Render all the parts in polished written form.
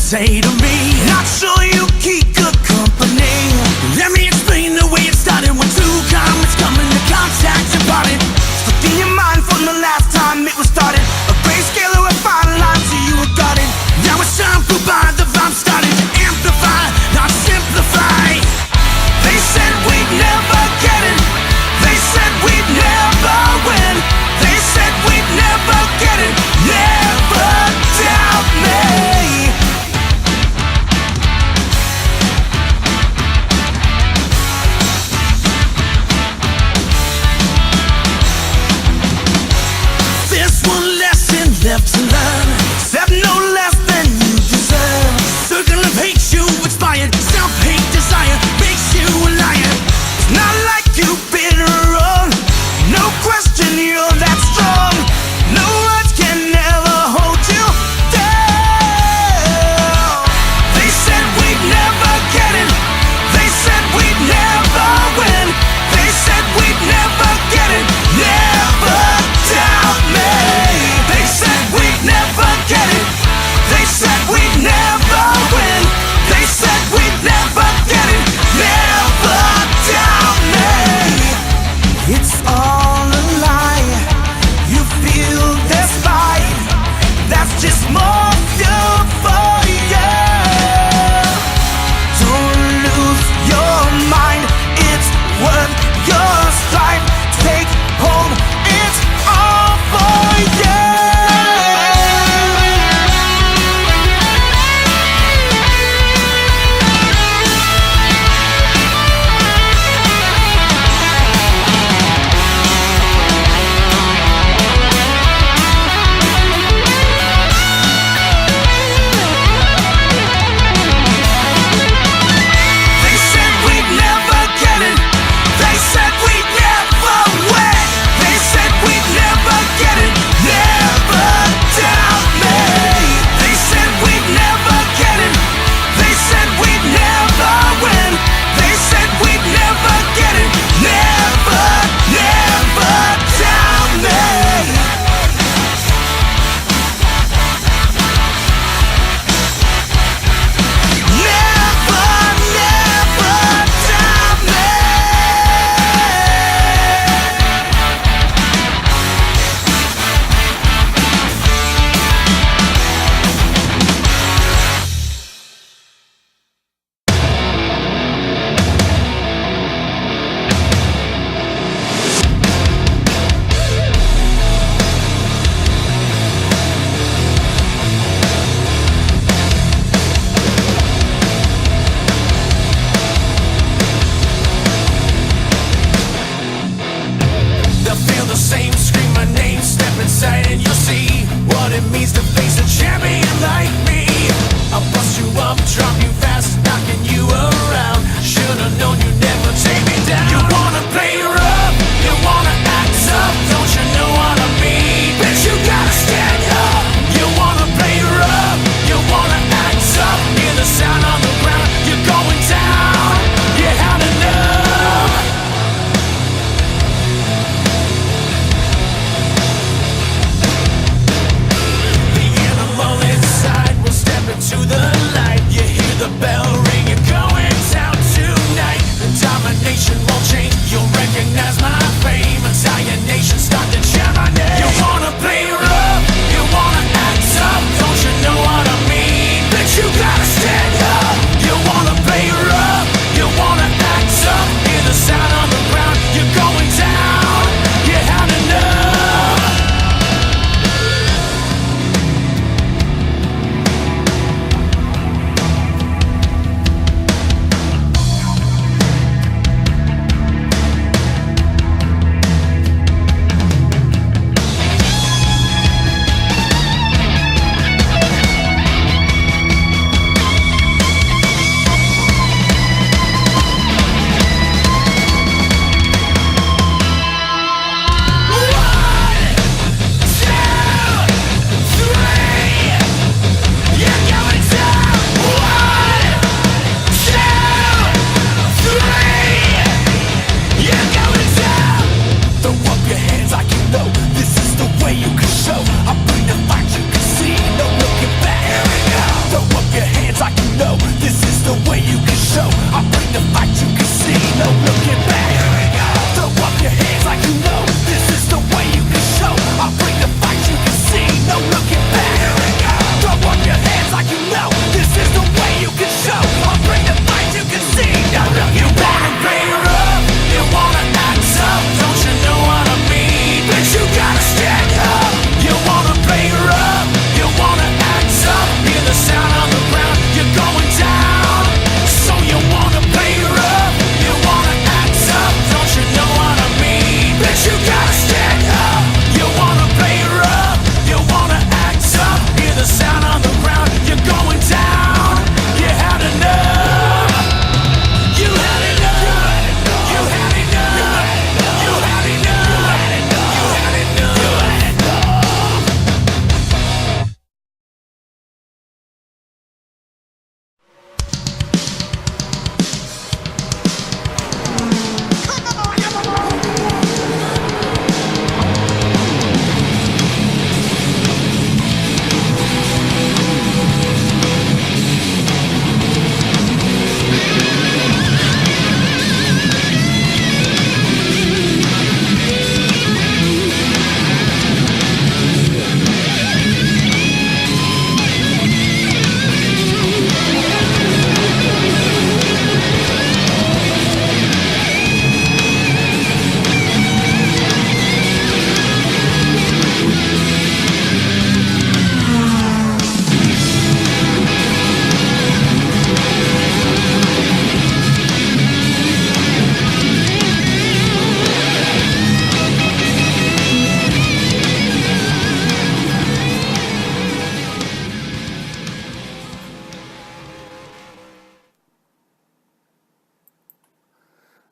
say to me, not sure you keep good company. Let me explain the way it started. When two comets come into contact, you bought it. Stuck in your mind from the last time it was started. A grayscale or a fine line, so you were got it. Now it's time to buy the vibe started to amplify, not simplify. They said we'd never get it. They said we'd never win. They said we'd never get it. Never doubt me.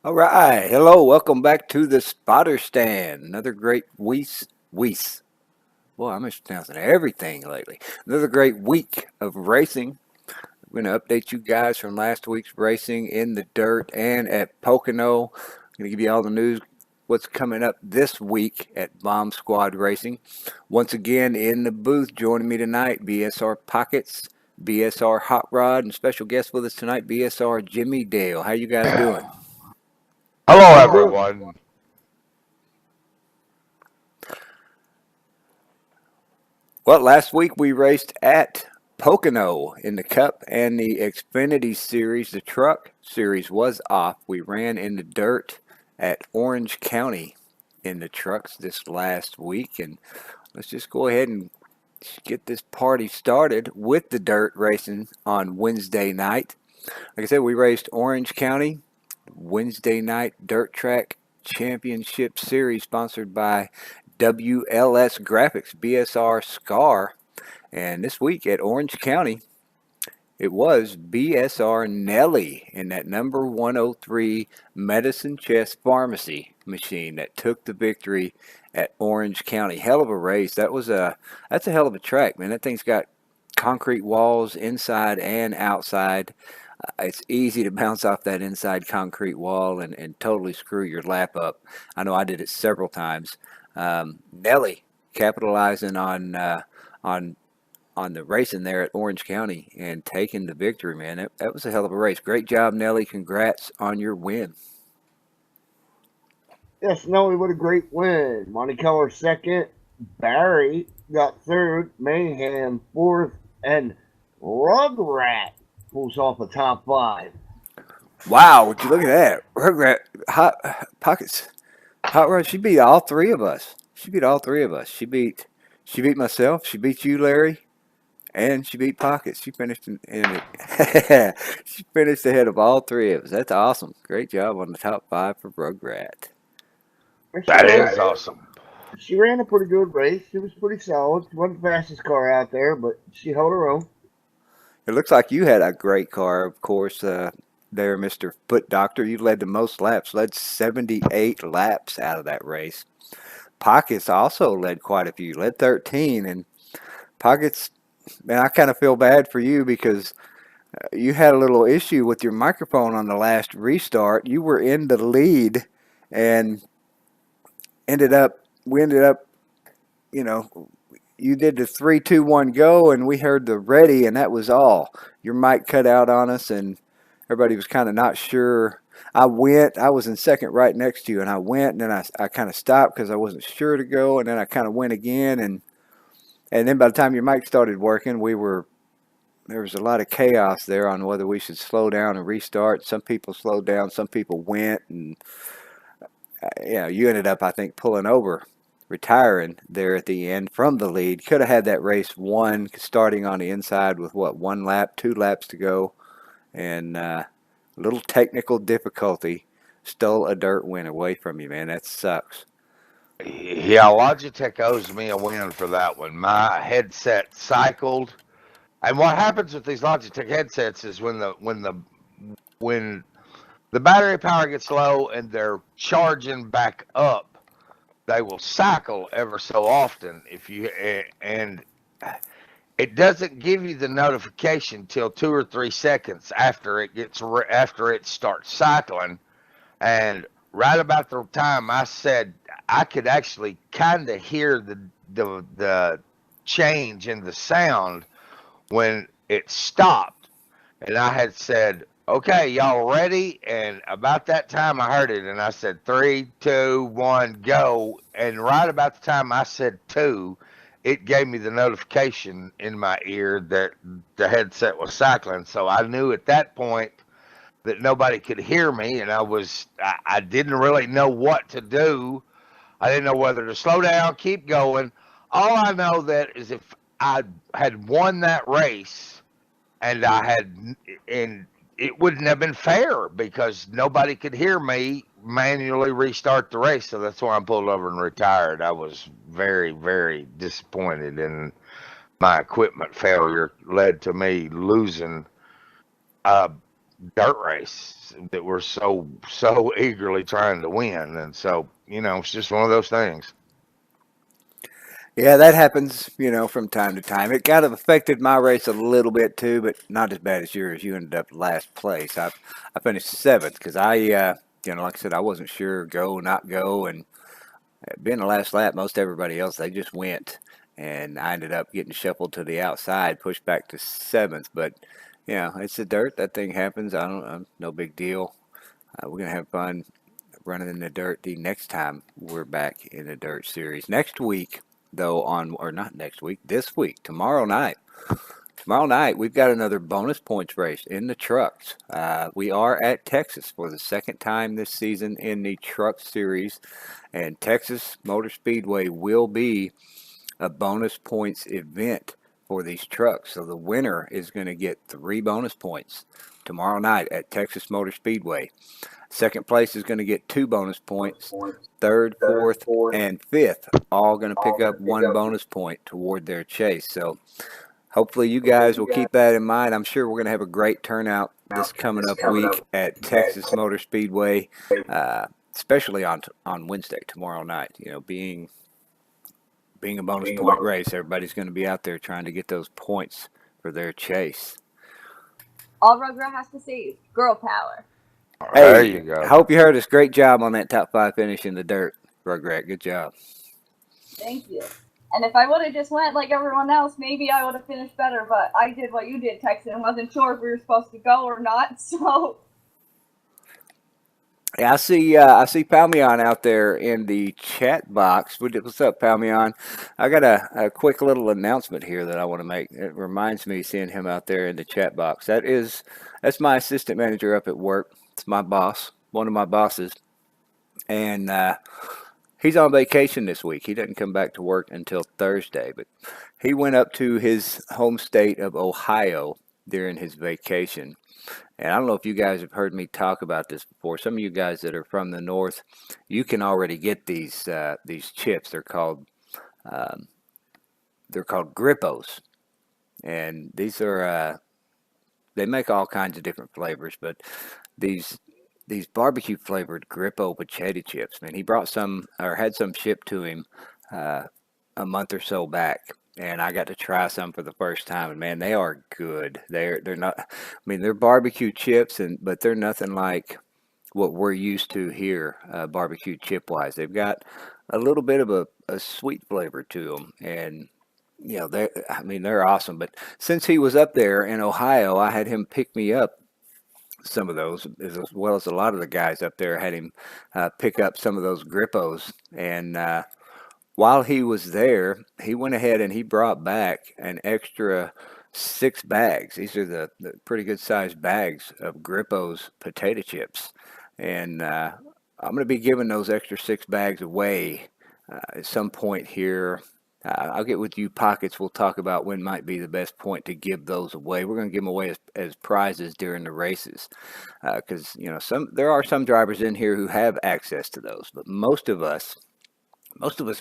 All right. Hello. Welcome back to the Spotter Stand. Another great Weiss. Boy, I'm mispronouncing everything lately. Another great week of racing. We're going to update you guys from last week's racing in the dirt and at Pocono. I'm going to give you all the news, what's coming up this week at Bomb Squad Racing. Once again, in the booth, joining me tonight, BSR Pockets, BSR Hot Rod, and special guest with us tonight, BSR Jimmy Dale. How you guys doing? Hello, We're good. everyone. Well, last week we raced at Pocono in the Cup and the Xfinity Series. The Truck Series was off. We ran in the dirt at Orange County in the trucks this last week. And let's just go ahead and get this party started with the dirt racing on Wednesday night. Like I said, we raced Orange County Wednesday night dirt track championship series sponsored by WLS Graphics, BSR Scar. And this week at Orange County, it was BSR Nelly in that number 103 Medicine Chest Pharmacy machine that took the victory at Orange County. Hell of a race. That's a hell of a track, man. That thing's got concrete walls inside and outside. It's easy to bounce off that inside concrete wall and totally screw your lap up. I know I did it several times. Nelly capitalizing on on the racing there at Orange County and taking the victory, man. That was a hell of a race. Great job, Nelly. Congrats on your win. Yes, Nelly with a great win. Monte Keller second. Barry got third. Mayhem fourth. And Rugrat pulls off a top five. Wow, would you look at that? Rugrat, Hot Pockets, Hot Rod. She beat all three of us. She beat all three of us. She beat myself. She beat you, Larry. And she beat Pockets. She finished in it. She finished ahead of all three of us. That's awesome. Great job on the top five for Rugrat. And That is awesome. she ran a pretty good race. She was pretty solid. She wasn't the fastest car out there, but she held her own. It looks like you had a great car, of course. There, Mr. Foot Doctor. You led the most laps, led 78 laps out of that race. Pockets also led quite a few, led 13. And Pockets, man, I kind of feel bad for you because you had a little issue with your microphone on the last restart. You were in the lead and we ended up, you know, you did the 3, 2, 1 go, and we heard the ready, and that was all. Your mic cut out on us, and everybody was kind of not sure. I was in second right next to you, and I went, and then I kind of stopped because I wasn't sure to go, and then I kind of went again, and then by the time your mic started working, there was a lot of chaos there on whether we should slow down and restart. Some people slowed down, some people went, and you ended up, I think, pulling over, retiring there at the end from the lead. Could have had that race won, starting on the inside with what, 1 lap, 2 laps to go, and a little technical difficulty stole a dirt win away from you, man. That sucks. Yeah, Logitech owes me a win for that one. My headset cycled, and what happens with these Logitech headsets is when the battery power gets low and they're charging back up, they will cycle ever so often. If you and it doesn't give you the notification till 2 or 3 seconds after it starts cycling. And right about the time I said, I could actually kind of hear the change in the sound when it stopped. And I had said, "Okay, y'all ready?" And about that time I heard it, and I said, 3, 2, 1, go. And right about the time I said two, it gave me the notification in my ear that the headset was cycling. So I knew at that point that nobody could hear me, and I didn't really know what to do. I didn't know whether to slow down, keep going. All I know that is if I had won that race and and it wouldn't have been fair because nobody could hear me manually restart the race. So that's why I pulled over and retired. I was very, very disappointed, and my equipment failure led to me losing. Uh, dirt race that we're so eagerly trying to win. And so, it's just one of those things. Yeah, that happens, from time to time. It kind of affected my race a little bit too, but not as bad as yours. You ended up last place. I finished seventh because like I said, I wasn't sure go not go, and being the last lap, most everybody else they just went, and I ended up getting shuffled to the outside, pushed back to seventh. But it's the dirt. That thing happens. No big deal. We're gonna have fun running in the dirt the next time we're back in the dirt series. Next week, though, or not next week, this week, tomorrow night. Tomorrow night, we've got another bonus points race in the trucks. We are at Texas for the second time this season in the truck series, and Texas Motor Speedway will be a bonus points event for these trucks. So the winner is going to get 3 bonus points tomorrow night at Texas Motor Speedway. Second place is going to get 2 bonus points. Third, fourth, and fifth all going to pick up 1 bonus point toward their chase. So hopefully you guys will keep that in mind. I'm sure we're going to have a great turnout this coming up week at Texas Motor Speedway, especially on Wednesday, tomorrow night. Being a bonus point race, everybody's going to be out there trying to get those points for their chase. All Rugrat has to say is girl power. Hey, There you go. I hope you heard us. Great job on that top 5 finish in the dirt, Rugrat. Good job. Thank you. And if I would have just went like everyone else, maybe I would have finished better. But I did what you did, Texas, and wasn't sure if we were supposed to go or not. So. Yeah, I see Palmion out there in the chat box. What's up, Palmion? I got a quick little announcement here that I want to make. It reminds me seeing him out there in the chat box. That's my assistant manager up at work. It's my boss, one of my bosses, and he's on vacation this week. He doesn't come back to work until Thursday, but he went up to his home state of Ohio during his vacation. And I don't know if you guys have heard me talk about this before. Some of you guys that are from the north, you can already get these chips. They're called Grippos, and these are they make all kinds of different flavors, but these barbecue flavored Grippo potato chips. Man, he brought some or had some shipped to him a month or so back, and I got to try some for the first time, and man, they are good. They're not. I mean, they're barbecue chips, but they're nothing like what we're used to here, barbecue chip wise. They've got a little bit of a sweet flavor to them, and they're awesome. But since he was up there in Ohio, I had him pick me up some of those, as well as a lot of the guys up there had him pick up some of those Grippos, and while he was there, he went ahead and he brought back an extra 6 bags. These are the pretty good sized bags of Grippo's potato chips. And I'm going to be giving those extra 6 bags away at some point here. I'll get with you, Pockets. We'll talk about when might be the best point to give those away. We're going to give them away as prizes during the races. Because, there are some drivers in here who have access to those, but most of us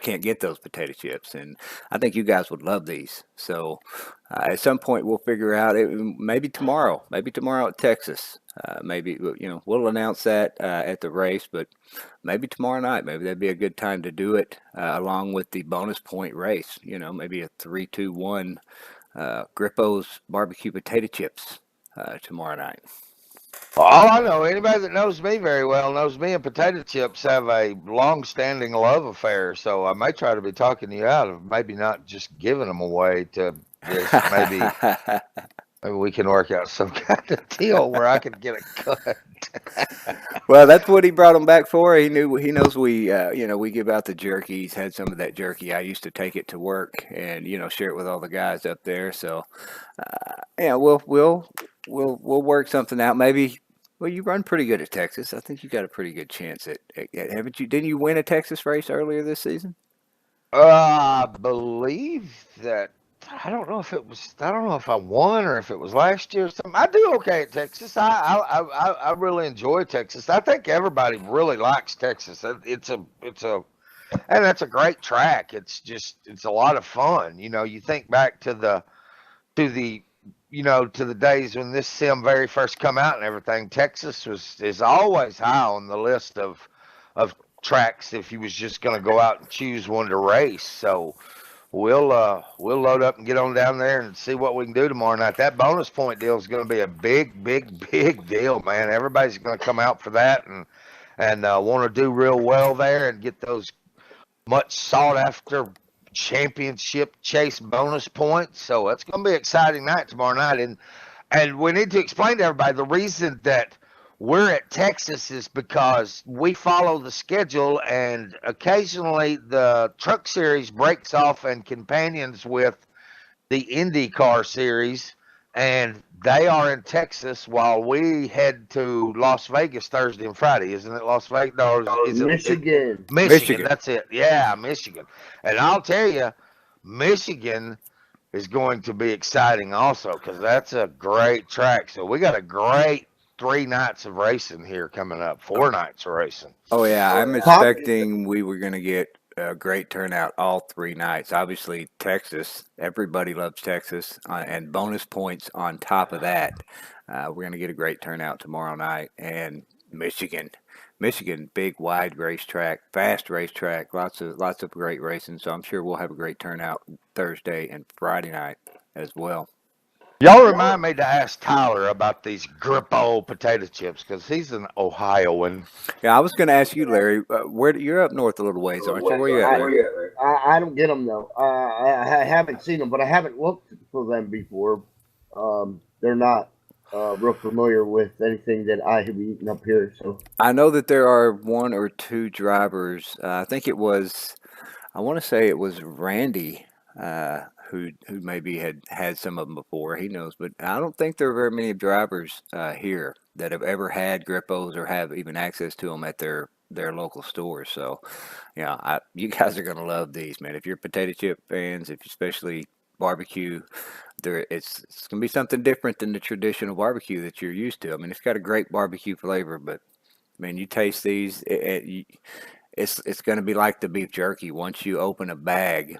can't get those potato chips, and I think you guys would love these. So at some point we'll figure out it. Maybe tomorrow at Texas. Maybe we'll announce that at the race, but maybe tomorrow night. Maybe that'd be a good time to do it along with the bonus point race. Maybe a 3-2-1 Grippo's barbecue potato chips tomorrow night. All I know, anybody that knows me very well knows me and potato chips have a long-standing love affair. So I may try to be talking you out of maybe not just giving them away to this. Maybe we can work out some kind of deal where I can get a cut. Well, that's what he brought them back for. He knows we give out the jerky. He's had some of that jerky. I used to take it to work and share it with all the guys up there. So we'll work something out. Maybe. Well, you run pretty good at Texas. I think you got a pretty good chance at haven't you? Didn't you win a Texas race earlier this season? I believe that. I don't know if I won or if it was last year or something. I do okay at Texas. I really enjoy Texas. I think everybody really likes Texas. It's a and that's a great track. It's a lot of fun. You think back to the to the days when this sim very first come out and everything, Texas is always high on the list of tracks if you was just going to go out and choose one to race. So we'll load up and get on down there and see what we can do tomorrow night. That bonus point deal is going to be a big deal, man. Everybody's going to come out for that and want to do real well there and get those much sought after championship chase bonus points. So it's going to be an exciting night tomorrow night. And we need to explain to everybody the reason that we're at Texas is because we follow the schedule, and occasionally the Truck Series breaks off and companions with the IndyCar Series, and they are in Texas while we head to Las Vegas Thursday and Friday. Isn't it Las Vegas? No, is it Michigan. Michigan, that's it. Yeah, Michigan. And I'll tell you, Michigan is going to be exciting also because that's a great track. So we got a great 3 nights of racing here coming up, 4 nights of racing. Oh yeah, I'm expecting we were going to get a great turnout all 3 nights. Obviously, Texas, everybody loves Texas, and bonus points on top of that. We're going to get a great turnout tomorrow night, and Michigan, big wide racetrack, fast racetrack, lots of great racing. So I'm sure we'll have a great turnout Thursday and Friday night as well. Y'all remind me to ask Tyler about these Grippo potato chips because he's an Ohioan. Yeah, I was going to ask you, Larry. Where you're up north a little ways, aren't you? Where you at, Larry? I don't get them though. I haven't seen them, but I haven't looked for them before. They're not real familiar with anything that I have eaten up here. So I know that there are 1 or 2 drivers. I think it was. I want to say it was Randy who maybe had some of them before. He knows, but I don't think there are very many drivers here that have ever had Grippos or have even access to them at their local stores. So, you guys are gonna love these, man. If you're potato chip fans, if especially barbecue, it's gonna be something different than the traditional barbecue that you're used to. I mean, it's got a great barbecue flavor, but man, you taste these, it's going to be like the beef jerky. Once you open a bag,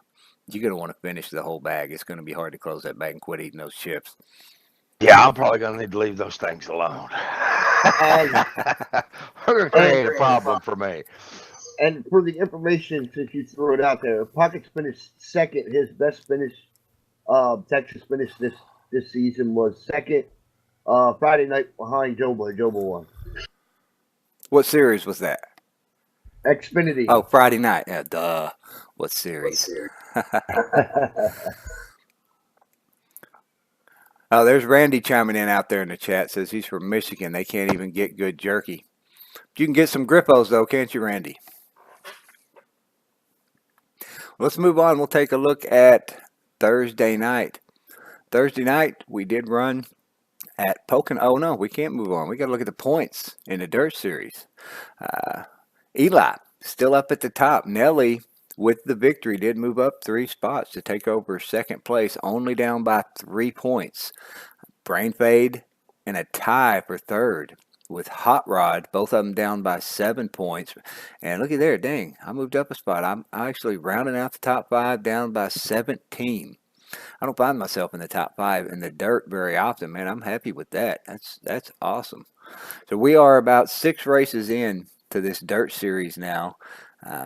you're going to want to finish the whole bag. It's going to be hard to close that bag and quit eating those chips. Yeah, I'm probably going to need to leave those things alone. We're going to create a problem for me. And for the information, since you threw it out there, Pockets finished second. His best finish, Texas finish this season was second. Friday night behind Joba. Joba won. What series was that? Xfinity. Oh, Friday night. Yeah, duh. What series? Oh, there's Randy chiming in out there in the chat. Says he's from Michigan. They can't even get good jerky. You can get some Grippos, though, can't you, Randy? Let's move on. We'll take a look at Thursday night. Thursday night, we did run at Pocono. Oh, no, we can't move on. We got to look at the points in the Dirt Series. Eli, still up at the top. Nelly, with the victory, did move up 3 spots to take over second place, only down by 3 points. Brain Fade and a tie for third with Hot Rod, both of them down by 7 points. And looky there, dang, I moved up a spot. I'm actually rounding out the top 5 down by 17. I don't find myself in the top 5 in the dirt very often, man. I'm happy with that. That's awesome. So we are about 6 races in to this dirt series now.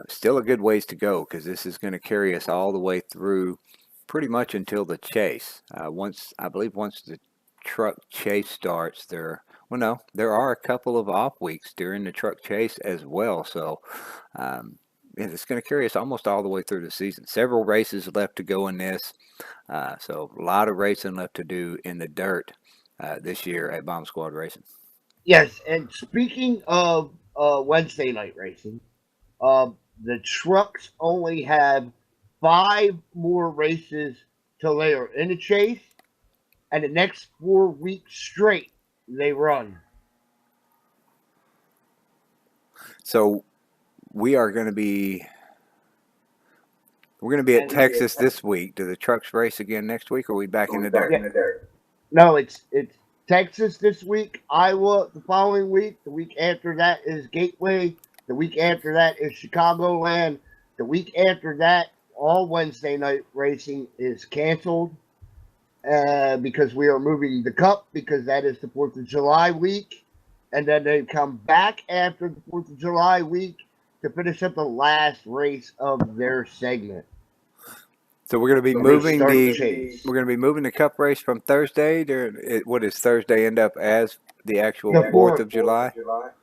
Still a good ways to go because this is going to carry us all the way through pretty much until the chase. Once the truck chase starts, there are a couple of off weeks during the truck chase as well. So it's going to carry us almost all the way through the season. Several races left to go in this. So a lot of racing left to do in the dirt this year at Bomb Squad Racing. Yes, and speaking of Wednesday night racing, the trucks only have 5 more races till they are in the chase, and the next 4 weeks straight they run. So we're going to be at Texas this week. Do the trucks race again next week, or are we back in the dirt? No, it's Texas this week, Iowa the following week. The week after that is Gateway. The week after that is Chicagoland. The week after that, all Wednesday night racing is canceled. because we are moving the Cup because that is the 4th of July week. And then they come back after the 4th of July week to finish up the last race of their segment. So we're going to be So moving start the chase. we're going to be moving the Cup race from Thursday to what does Thursday end up as the actual The 4th of 4th. July?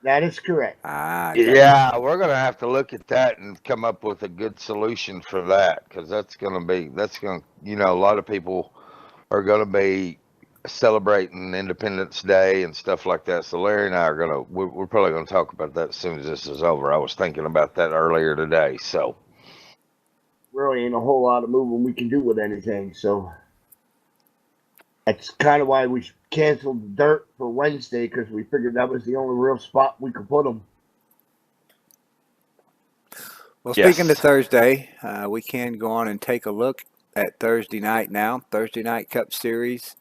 That is correct. Ah, gotcha. Yeah, we're gonna have to look at that and come up with a good solution for that because that's gonna a lot of people are gonna be celebrating Independence Day and stuff like that. So Larry and I are we're probably gonna talk about that as soon as this is over. I was thinking about that earlier today. So Really ain't a whole lot of moving we can do with anything. So that's kind of why we canceled the dirt for Wednesday because we figured that was the only real spot we could put them. Well, yes, speaking of Thursday, we can go on and take a look at Thursday night now. Thursday night Cup Series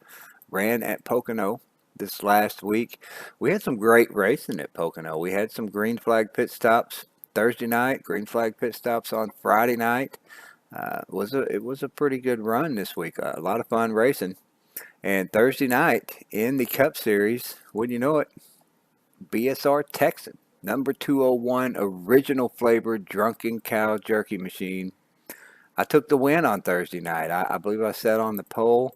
ran at Pocono this last week. We had some great racing at Pocono. We had some green flag pit stops Thursday night, green flag pit stops on Friday night. It was a pretty good run this week. A lot of fun racing. And Thursday night in the Cup Series, wouldn't you know it, BSR Texan, number 201 original flavored drunken cow jerky machine. I took the win on Thursday night. I believe I sat on the pole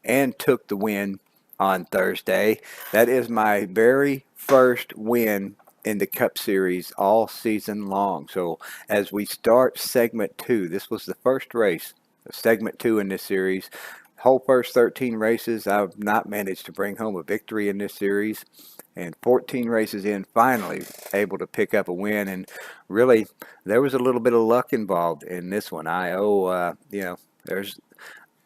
and took the win on Thursday. That is my very first win in the Cup Series all season long. So as we start segment 2, this was the first race of segment 2 in this series. Whole first 13 races, I've not managed to bring home a victory in this series. And 14 races in, finally able to pick up a win. And really, there was a little bit of luck involved in this one. There's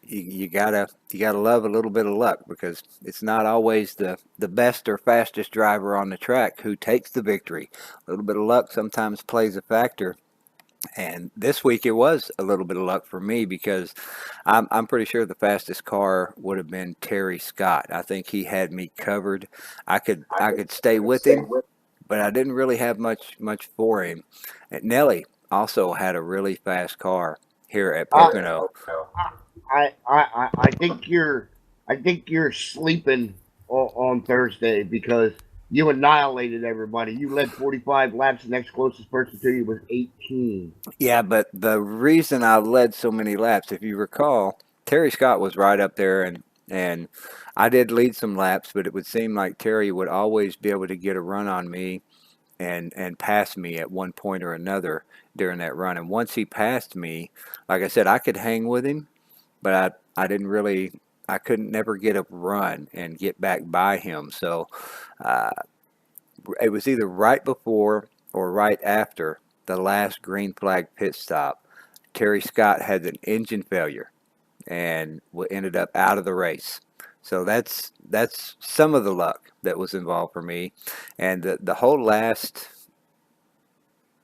you gotta love a little bit of luck because it's not always the best or fastest driver on the track who takes the victory. A little bit of luck sometimes plays a factor. And this week it was a little bit of luck for me because I'm pretty sure the fastest car would have been Terry Scott. I think he had me covered. I could stay with him, but I didn't really have much for him. And Nelly also had a really fast car here at Pocono. I think you're sleeping on Thursday because you annihilated everybody. You led 45 laps. The next closest person to you was 18. Yeah, but the reason I led so many laps, if you recall, Terry Scott was right up there, and I did lead some laps, but it would seem like Terry would always be able to get a run on me and pass me at one point or another during that run. And once he passed me, like I said, I could hang with him, but I didn't really. I couldn't never get a run and get back by him. So uh, it was either right before or right after the last green flag pit stop. Terry Scott had an engine failure and ended up out of the race. So that's some of the luck that was involved for me, and the whole last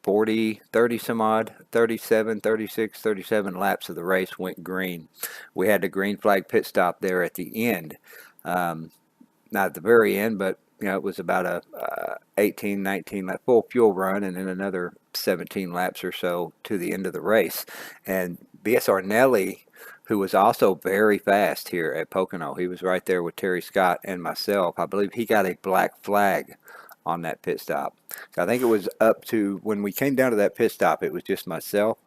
40, 30 some odd, 37, 36, 37 laps of the race went green. We had the green flag pit stop there at the end. Um, Not at the very end, but it was about a 18, 19 lap full fuel run, and then another 17 laps or so to the end of the race. And BSR Nelly, who was also very fast here at Pocono, he was right there with Terry Scott and myself. I believe he got a black flag on that pit stop. So I think it was up to when we came down to that pit stop, it was just myself,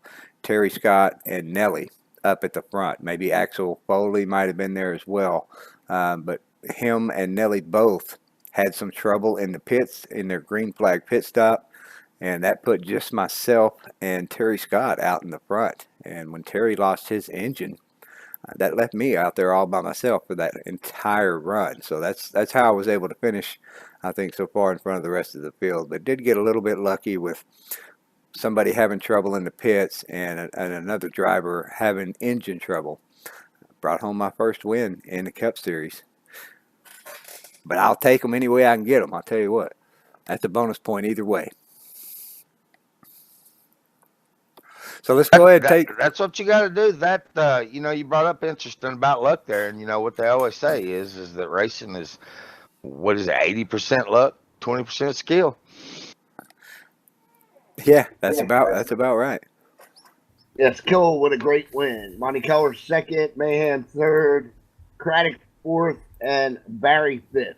Terry Scott, and Nelly up at the front. Maybe Axel Foley might have been there as well, but him and Nelly both had some trouble in the pits in their green flag pit stop, and that put just myself and Terry Scott out in the front. And when Terry lost his engine, that left me out there all by myself for that entire run. So that's how I was able to finish, I think, so far in front of the rest of the field. But did get a little bit lucky with somebody having trouble in the pits and another driver having engine trouble. Brought home my first win in the Cup Series. But I'll take them any way I can get them. I'll tell you what. That's a bonus point either way. So let's go ahead and take. That's what you got to do. That you brought up interesting about luck there, and what they always say is that racing is, what is it, 80% luck, 20% skill. Yeah, that's about right. Yes, Kill with a great win. Monty Keller second, Mayhem third, Craddock fourth, and Barry fifth.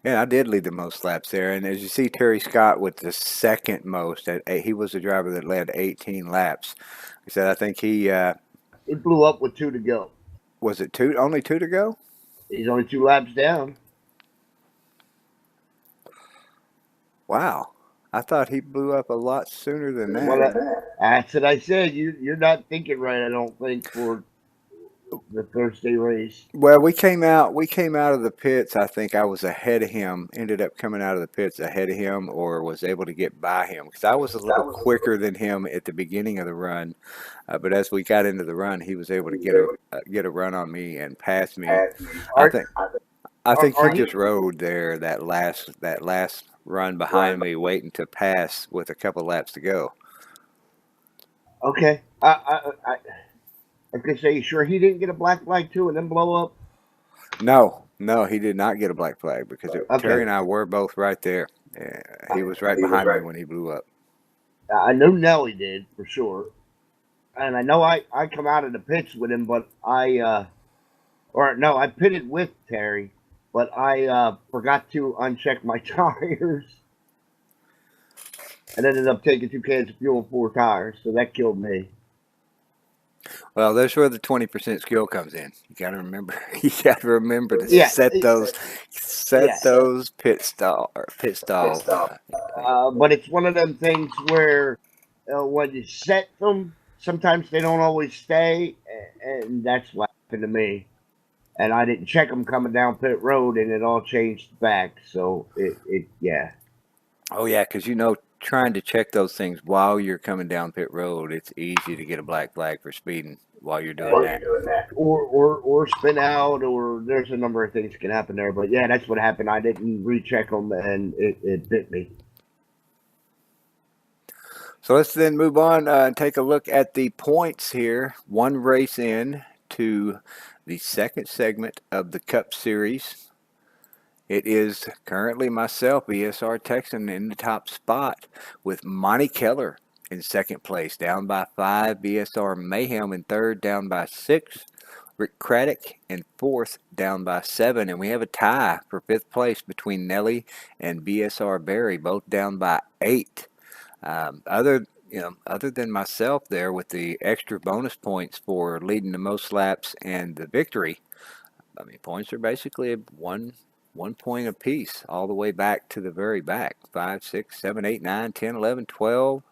And I did lead the most laps there. And as you see, Terry Scott with the second most. He was the driver that led 18 laps. He said, I think He blew up with 2 to go. was it only two to go? He's only 2 laps down. Wow. I thought he blew up a lot sooner than that. Well, that's what I said. You're not thinking right, I don't think, for the Thursday race. Well, we came out of the pits. I think I was ahead of him, ended up coming out of the pits ahead of him, or was able to get by him because I was a little quicker than him at the beginning of the run. But as we got into the run, he was able to get a run on me and pass me. I think he just rode there that last run behind me, waiting to pass with a couple laps to go. Okay. I could say, sure, he didn't get a black flag too and then blow up? No, he did not get a black flag because Okay. Terry and I were both right there. He was right behind me when he blew up. I knew Nelly did, for sure. And I know I come out of the pits with him, but I pitted with Terry, but I forgot to uncheck my tires and ended up taking 2 cans of fuel and 4 tires, so that killed me. Well, that's where the 20% skill comes in. You got to remember. You got to remember to set those pit stall. But it's one of them things where when you set them, sometimes they don't always stay, and that's what happened to me. And I didn't check them coming down pit road, and it all changed back. So yeah. Oh yeah, because trying to check those things while you're coming down pit road, it's easy to get a black flag for speeding while you're doing that. Or spin out, or there's a number of things can happen there. But yeah, that's what happened. I didn't recheck them, and it bit me. So let's then move on and take a look at the points here. One race in to the second segment of the Cup Series. It is currently myself, BSR Texan, in the top spot with Monty Keller in second place, down by 5. BSR Mayhem in third, down by 6. Rick Craddock in fourth, down by 7. And we have a tie for 5th place between Nelly and BSR Barry, both down by 8. Other than myself there with the extra bonus points for leading the most laps and the victory, I mean, points are basically one point apiece all the way back to the very back. 5, 6, 7, 8, 9, 10, 11, 12.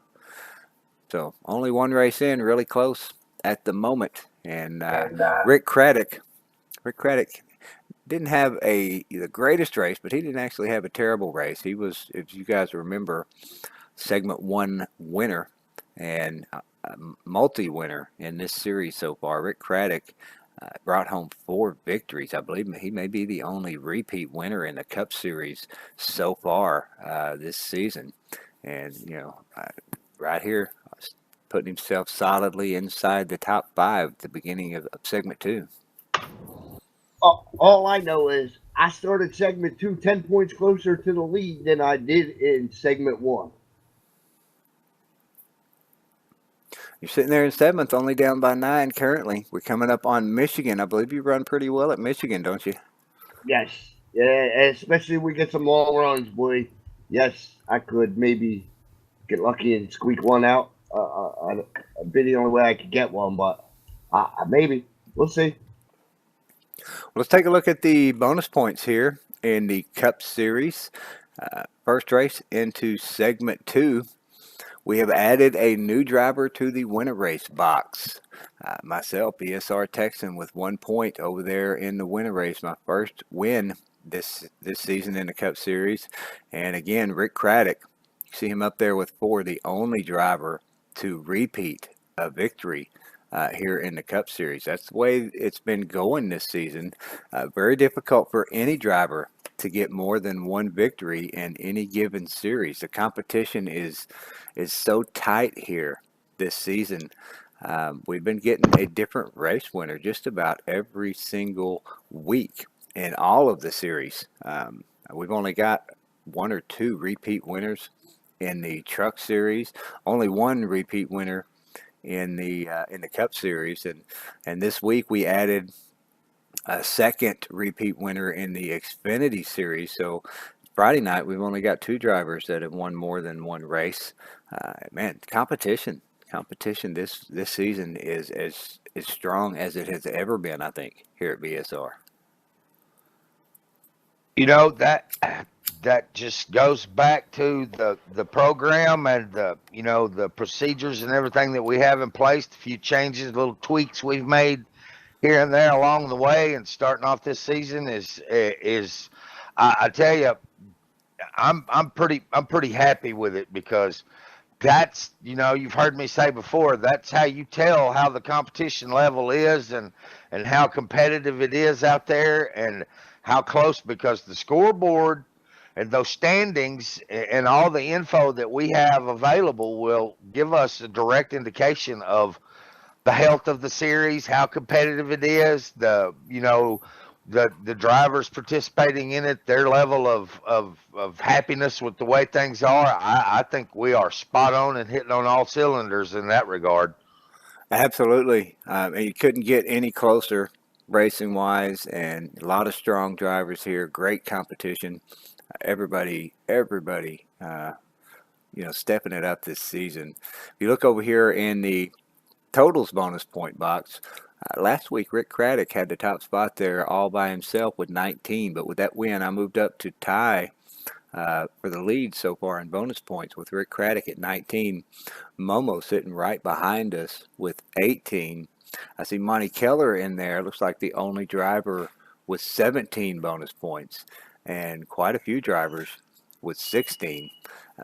So only one race in, really close at the moment. And Rick Craddock didn't have the greatest race, but he didn't actually have a terrible race. He was, if you guys remember, segment 1 winner and multi-winner in this series so far. Rick Craddock brought home 4 victories. I believe he may be the only repeat winner in the Cup Series so far this season. And, right here, putting himself solidly inside the top 5 at the beginning of segment 2. All I know is I started segment 2 10 points closer to the lead than I did in segment 1. You're sitting there in 7th, only down by 9 currently. We're coming up on Michigan. I believe you run pretty well at Michigan, don't you? Yes. Yeah, especially if we get some long runs, boy. Yes, I could maybe get lucky and squeak one out. It'd be the only way I could get one, but maybe. We'll see. Let's take a look at the bonus points here in the Cup Series. First race into segment 2. We have added a new driver to the winner race box. Myself, BSR Texan, with 1 point over there in the winner race. My first win this season in the Cup Series. And again, Rick Craddock, you see him up there with 4, the only driver to repeat a victory here in the Cup Series. That's the way it's been going this season. Very difficult for any driver to get more than 1 victory in any given series. The competition is so tight here this season. We've been getting a different race winner just about every single week in all of the series. We've only got 1 or 2 repeat winners in the Truck Series. Only 1 repeat winner in the Cup Series, and this week we added a second repeat winner in the Xfinity Series. So Friday night, we've only got two drivers that have won more than one race. Man, competition this season is as strong as it has ever been, I think, here at BSR. You know that just goes back to the program and the procedures and everything that we have in place. A few changes, little tweaks we've made here and there along the way, and starting off this season is I tell you, I'm pretty happy with it because that's you've heard me say before, that's how you tell how the competition level is and how competitive it is out there and how close, because the scoreboard and those standings and all the info that we have available will give us a direct indication of the health of the series, how competitive it is, the drivers participating in it, their level of happiness with the way things are. I think we are spot on and hitting on all cylinders in that regard. Absolutely. And you couldn't get any closer racing wise, and a lot of strong drivers here. Great competition. Everybody, stepping it up this season. If you look over here in the totals bonus point box, last week Rick Craddock had the top spot there all by himself with 19, but with that win, I moved up to tie for the lead so far in bonus points with Rick Craddock at 19. Momo sitting right behind us with 18. I see Monty Keller in there. Looks like the only driver with 17 bonus points, and quite a few drivers with 16.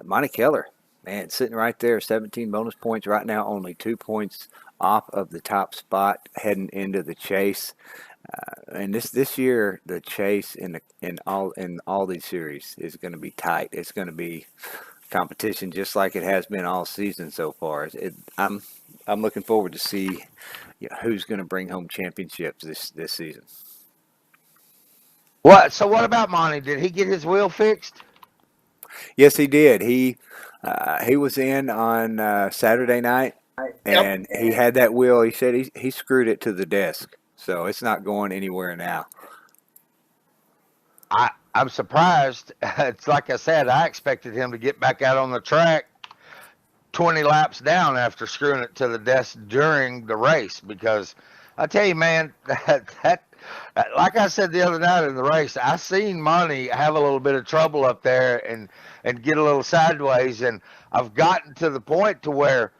Monty Keller, man, sitting right there, 17 bonus points right now, only 2 points off of the top spot heading into the chase. And this year, the chase in all these series is going to be tight. It's going to be competition just like it has been all season so far. I'm looking forward to see who's going to bring home championships this season. What? So what about Monty? Did he get his wheel fixed? Yes, he did. He was in on Saturday night, and he had that wheel. He said he screwed it to the desk, so it's not going anywhere now. I'm surprised. It's like I said, I expected him to get back out on the track 20 laps down after screwing it to the desk during the race, because I tell you, man, that like I said the other night in the race, I seen Monty have a little bit of trouble up there and get a little sideways, and I've gotten to the point to where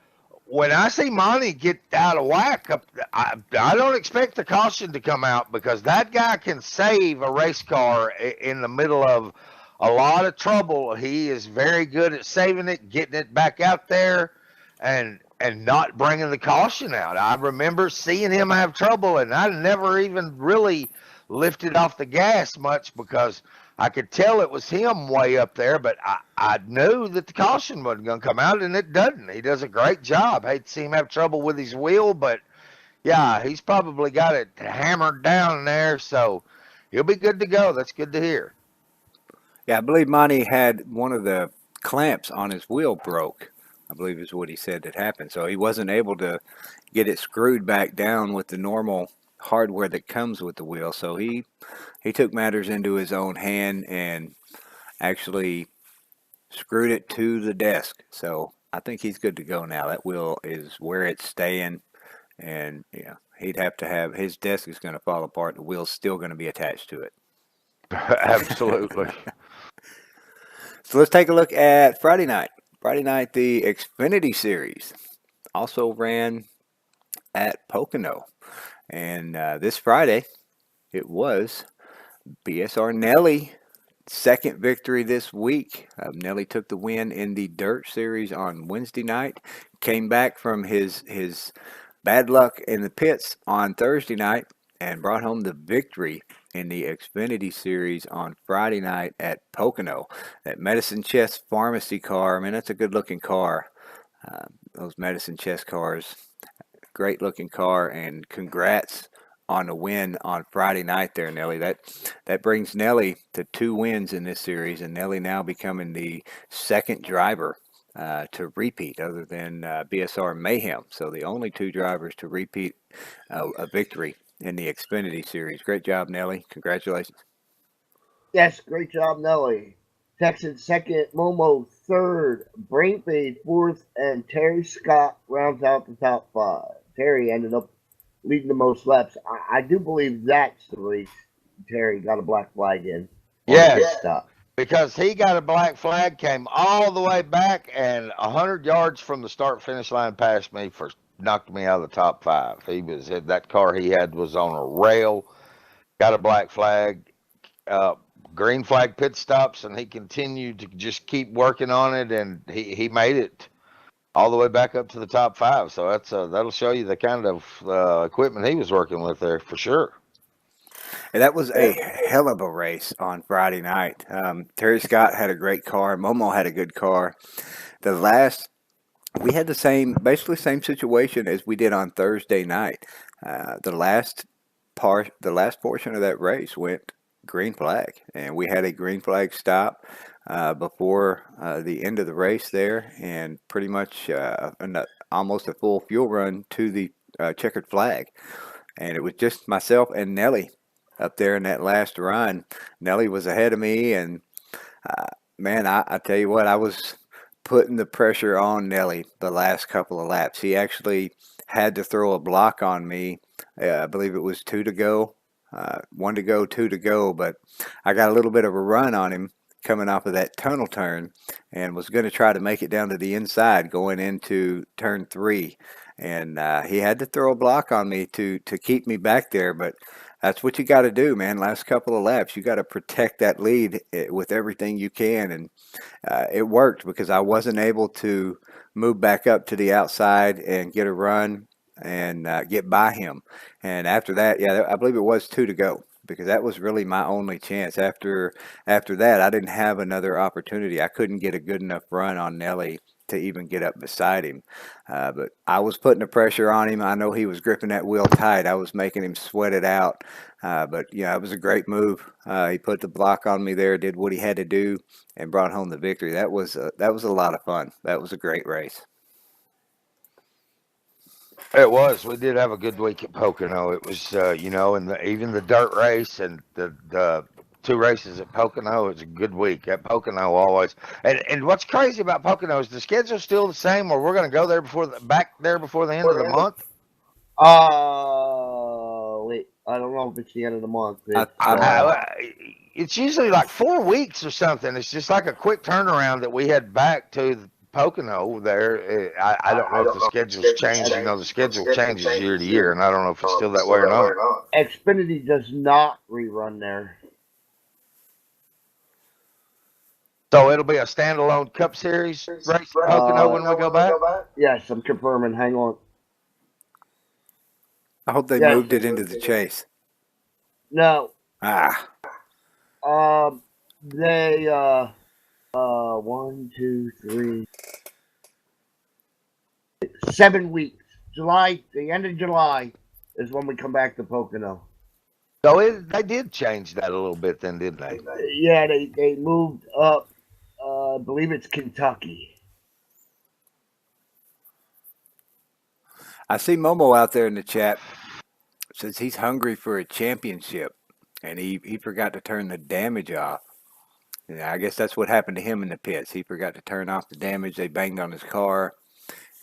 when I see Monty get out of whack, I don't expect the caution to come out, because that guy can save a race car in the middle of a lot of trouble. He is very good at saving it, getting it back out there, and not bringing the caution out. I remember seeing him have trouble, and I never even really lifted off the gas much because I could tell it was him way up there, but I knew that the caution wasn't going to come out, and it doesn't. He does a great job. Hate to see him have trouble with his wheel, but yeah, he's probably got it hammered down there, so he'll be good to go. That's good to hear. Yeah, I believe Monty had one of the clamps on his wheel broke, I believe is what he said that happened. So he wasn't able to get it screwed back down with the normal hardware that comes with the wheel. So he took matters into his own hand and actually screwed it to the desk. So I think he's good to go now. That wheel is where it's staying, and he'd have to have his desk is going to fall apart. The wheel's still going to be attached to it. Absolutely. So let's take a look at Friday night. Friday night, the Xfinity Series also ran at Pocono. And this Friday, it was BSR Nelly second victory this week. Nelly took the win in the Dirt Series on Wednesday night. Came back from his bad luck in the pits on Thursday night and brought home the victory in the Xfinity Series on Friday night at Pocono. That Medicine Chest Pharmacy car, I mean, that's a good-looking car. Those Medicine Chest cars, great-looking car, and congrats on the win on Friday night there, Nelly. That brings Nelly to 2 wins in this series, and Nelly now becoming the second driver to repeat other than BSR Mayhem. So the only 2 drivers to repeat a victory in the Xfinity Series. Great job, Nelly. Congratulations. Yes, great job, Nelly. Texan second, Momo third, Brainfade fourth, and Terry Scott rounds out the top five. Terry ended up leading the most laps. I do believe that's the race Terry got a black flag in. Yes, Stop. because he got a black flag, came all the way back, and 100 yards from the start finish line past me for knocked me out of the top five. That car he had was on a rail. Got a black flag, uh, green flag pit stops, and he continued to just keep working on it, and he made it all the way back up to the top five. So that'll show you the kind of equipment he was working with there for sure. And that was a hell of a race on Friday night. Terry Scott had a great car. Momo had a good car. We had basically same situation as we did on Thursday night. The last portion of that race went green flag, and we had a green flag stop before the end of the race there, and pretty much almost a full fuel run to the checkered flag. And it was just myself and Nelly up there in that last run. Nelly was ahead of me, and man, I tell you what, I was putting the pressure on Nelly the last couple of laps. He actually had to throw a block on me. I believe it was two to go, one to go, two to go, but I got a little bit of a run on him coming off of that tunnel turn and was going to try to make it down to the inside going into turn 3. And he had to throw a block on me to keep me back there, but that's what you got to do, man. Last couple of laps, you got to protect that lead with everything you can, and it worked because I wasn't able to move back up to the outside and get a run and get by him. And after that, yeah, I believe it was two to go because that was really my only chance. After that, I didn't have another opportunity. I couldn't get a good enough run on Nelly to even get up beside him. But I was putting the pressure on him. I know he was gripping that wheel tight. I was making him sweat it out. But yeah, it was a great move. He put the block on me there, did what he had to do, and brought home the victory. That was a lot of fun. That was a great race. It was. We did have a good week at Pocono. It was, and even the dirt race and the two races at Pocono. It was a good week at Pocono always. And what's crazy about Pocono is the schedule's still the same, or we're going to go there back there before the end of the month. Wait, I don't know if it's the end of the month. It's usually like 4 weeks or something. It's just like a quick turnaround that we head back to Pocono there. I don't know if the schedule's changed. The schedule changes year to year, and I don't know if it's still that way or not. Xfinity does not rerun there. So it'll be a standalone Cup Series race at Pocono when we go back? Yes, I'm confirming. Hang on. I hope they moved it into the Chase. No. They 1, 2, 3, 7 weeks. The end of July is when we come back to Pocono. So they did change that a little bit then, didn't they? Yeah, they moved up. I believe it's Kentucky. I see Momo out there in the chat. Says he's hungry for a championship, and he forgot to turn the damage off. Yeah, I guess that's what happened to him in the pits. He forgot to turn off the damage. They banged on his car,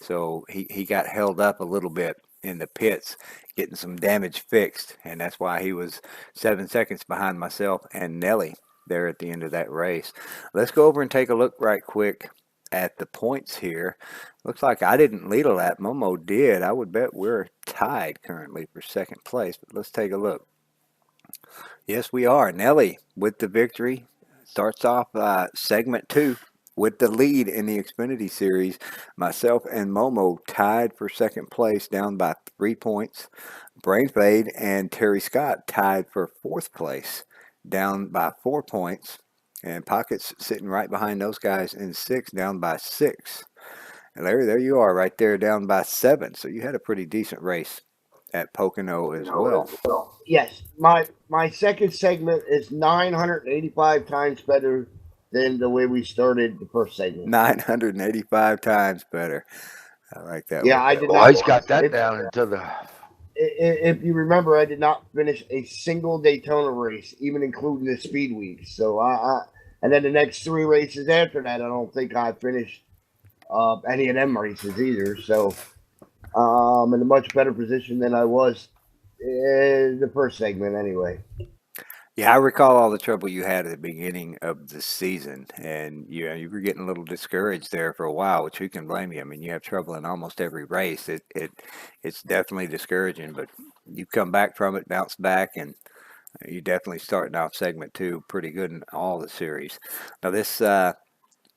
so he got held up a little bit in the pits getting some damage fixed, and that's why he was 7 seconds behind myself and Nelly there at the end of that race. Let's go over and take a look right quick at the points here. Looks like I didn't lead a lap. Momo did. I would bet we're tied currently for second place, but let's take a look. Yes, we are. Nelly with the victory starts off segment 2 with the lead in the Xfinity Series. Myself and Momo tied for second place, down by 3 points. Brainfade and Terry Scott tied for fourth place, down by 4 points. And Pocket's sitting right behind those guys in 6, down by 6. And Larry, there you are, right there, down by 7. So you had a pretty decent race at Pocono as well. Yes, my second segment is 985 times better than the way we started the first segment. 985 times better. I like that. Yeah, one. I did not. He's got that down into the. if you remember, I did not finish a single Daytona race, even including the speed weeks. So and then the next 3 races after that, I don't think I finished any of them races either. So I'm in a much better position than I was in the first segment, anyway. Yeah, I recall all the trouble you had at the beginning of the season, and you were getting a little discouraged there for a while, which who can blame you? I mean, you have trouble in almost every race. It's definitely discouraging, but you come back from it, bounce back, and you definitely starting off segment 2 pretty good in all the series. Now this